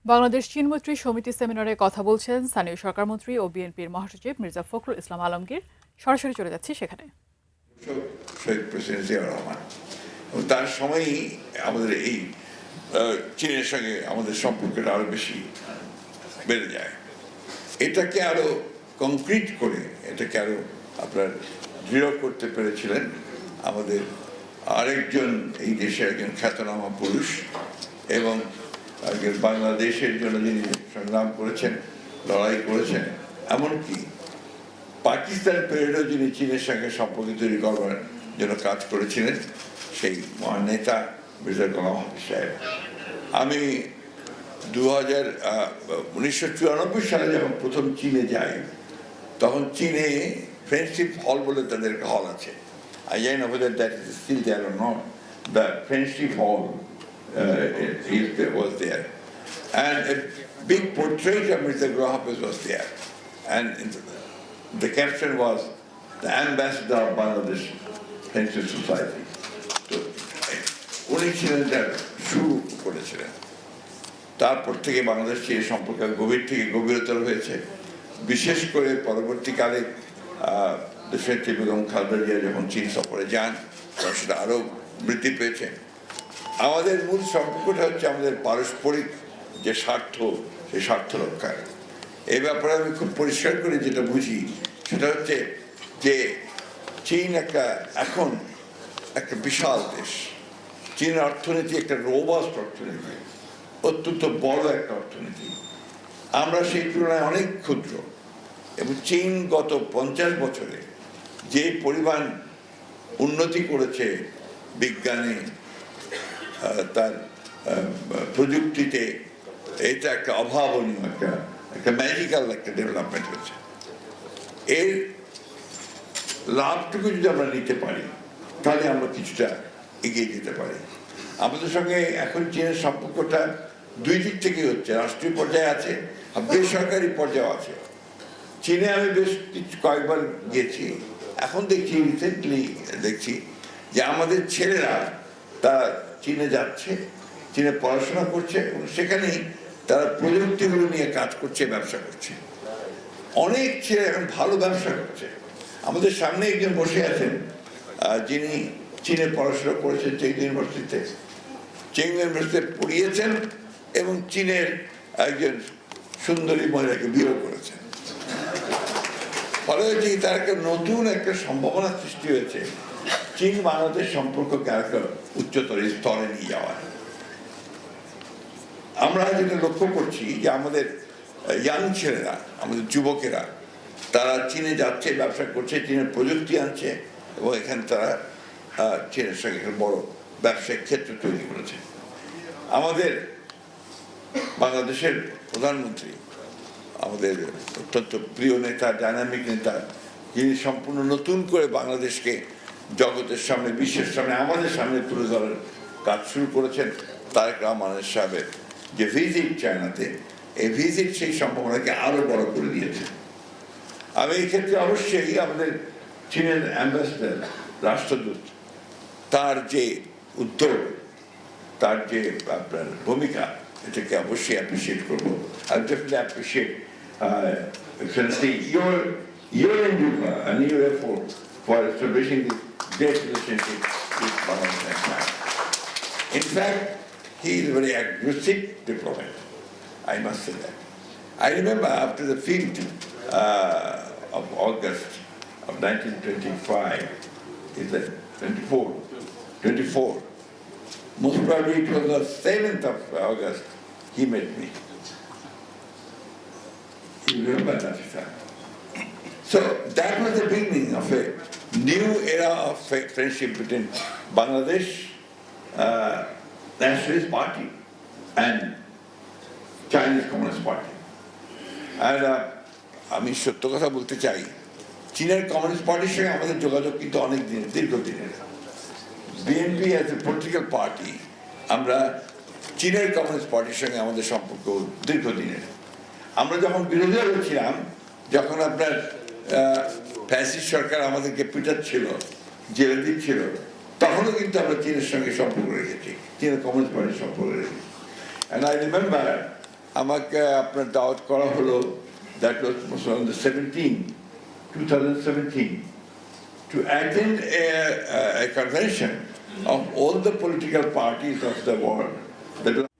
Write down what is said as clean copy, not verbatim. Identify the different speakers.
Speaker 1: বাংলাদেশ চীন মৈত্রী সমিতি সেমিনারে কথা বলছেন স্থানীয় সরকার মন্ত্রী ও বিএনপির মহাসচিব মির্জা ফখরুল ইসলাম আলমগীর। সরাসরি চলে যাচ্ছি সেখানে।
Speaker 2: শহীদ প্রেসিডেন্ট জিয়াউর রহমান এবং তার সময়ই আমাদের এই চীনের সঙ্গে আমাদের সম্পর্কটা আরো বেশি বেড়ে যায়। এটাকে আরো কংক্রিট করে এটাকে আরো আপনার দৃঢ় করতে পেরেছিলেন আমাদের আরেকজন এই দেশের একজন খ্যাতনামা পুরুষ এবং বাংলাদেশের জন্য যিনি সংগ্রাম করেছেন, লড়াই করেছেন, এমনকি পাকিস্তান পেরিয়ডেও যিনি চীনের সঙ্গে সম্পর্ক তৈরি করবার জন্য কাজ করেছিলেন, সেই মহান নেতা মির্জা গোলাম হাফিজ সাহেব। আমি 1994 সালে যখন প্রথম চীনে যাই, তখন চীনে ফ্রেন্ডশিপ হল বলে তাদের একটা হল আছে। I don't know whether that is still there or not. The friendship hall was there, and a big portrait of Mr. Ghulam Hafiz was there, and the caption was the ambassador of Bangladesh Friendship Society. So, উনি ছিলেন তার শুরু করেছিলেন। তারপর থেকে বাংলাদেশ চীনের সম্পর্ক গভীর থেকে গভীরতর হয়েছে। বিশেষ করে পরবর্তীকালে দেশের বেগম খালেদা জিয়া যখন চীন সফরে যান, তখন সেটা আরো বৃদ্ধি পেয়েছে। আমাদের মূল সম্পর্কটা হচ্ছে আমাদের পারস্পরিক যে স্বার্থ, সেই স্বার্থ রক্ষার। এই ব্যাপারে আমি খুব পরিষ্কার করে যেটা বুঝি সেটা হচ্ছে যে চীন এখন একটা বিশাল দেশ। চীনের অর্থনীতি একটা রোবাস্ট অর্থনীতি, অত্যন্ত বড় একটা অর্থনীতি। আমরা সেই তুলনায় অনেক ক্ষুদ্র, এবং চীন গত 50 বছরে যে পরিমাণ উন্নতি করেছে বিজ্ঞানে, তার প্রযুক্তিতে, এটা একটা অভাবনীয় একটা ম্যাজিক্যাল একটা ডেভেলপমেন্ট হয়েছে। এর লাভটুকু যদি আমরা নিতে পারি, তাহলে আমরা কিছুটা এগিয়ে যেতে পারি। আমাদের সঙ্গে এখন চীনের সম্পর্কটা দুই দিক থেকে হচ্ছে, রাষ্ট্রীয় পর্যায়ে আছে আর বেসরকারি পর্যায়ে আছে। চীনে আমি বেশ কয়েকবার গিয়েছি, এখন দেখছি রিসেন্টলি দেখছি যে আমাদের ছেলেরা তারা চীনে যাচ্ছে, চীনে পড়াশোনা করছে এবং সেখানেই তারা প্রযুক্তিগুলো নিয়ে কাজ করছে, ব্যবসা করছে। অনেক ছেলে এখন ভালো ব্যবসা করছে। আমাদের সামনে একজন বসে আছেন যিনি চীনে পড়াশোনা করেছেন চেং ইউনিভার্সিটিতে, চেং ইউনিভার্সিটিতে পড়িয়েছেন এবং চীনের একজন সুন্দরী মহিলাকে বিয়ে করেছেন। ফলে হচ্ছে তার একটা নতুন একটা সম্ভাবনা সৃষ্টি হয়েছে চীন বাংলাদেশ সম্পর্ককে একটা উচ্চতর স্তরে নিয়ে যাওয়ার। আমরা যেটা লক্ষ্য করছি যে আমাদের ইয়াং ছেলেরা, আমাদের যুবকেরা, তারা চীনে যাচ্ছে, ব্যবসা করছে, চীনের প্রযুক্তি আনছে এবং এখানে তারা চীনের সঙ্গে একটা বড় ব্যবসায়িক ক্ষেত্র তৈরি করেছে। আমাদের বাংলাদেশের প্রধানমন্ত্রী, আমাদের অত্যন্ত প্রিয় নেতা, ডাইনামিক নেতা, যিনি সম্পূর্ণ নতুন করে বাংলাদেশকে জগতের সামনে, বিশ্বের সামনে, আমাদের সামনে তুলে ধরার কাজ শুরু করেছেন, তারেক রহমান সাহেবের যে ভিজিট চায়নাতে, এই ভিজিট সেই সম্ভাবনাকে আরো বড় করে দিয়েছে। আমি এই ক্ষেত্রে অবশ্যই আমাদের চীনের অ্যাম্বাসেডর, রাষ্ট্রদূত, তার যে উদ্যোগ, তার যে আপনার ভূমিকা, এটাকে অবশ্যই অ্যাপ্রিসিয়েট করবো। I definitely appreciate your endeavor and your effort for establishing this great relationship with Bangladesh. In fact, he is a very aggressive diplomat, I must say that. I remember after the field of August of 1925, is that 24, most probably it was the 7th of August, he met me. You remember that, sir? So that was the beginning of a new era of friendship between Bangladesh Nationalist Party and Chinese Communist Party. And আমি সত্য কথা বলতে চাই, চীনের communist পার্টির সঙ্গে আমাদের যোগাযোগ কিন্তু অনেক দিনের, দীর্ঘদিনের। BNP as a political party, আমরা চীনের কমিউনিস্ট পার্টির সঙ্গে আমাদের সম্পর্ক দীর্ঘদিনের। আমরা যখন বিরোধী দল ছিলাম, যখন আপনার ফ্যাসিস্ট সরকার আমাদেরকে পিটাচ্ছিল, জেলে দিচ্ছিল, তখনও কিন্তু আমরা চীনের সঙ্গে সম্পর্ক রেখেছি, চীনের কমিউনিস্ট পার্টির সম্পর্ক রেখেছি। And I remember আমাকে আপনার দাওয়াত করা হলো, that was on the 2017, to attend a convention of all the political parties of the world that was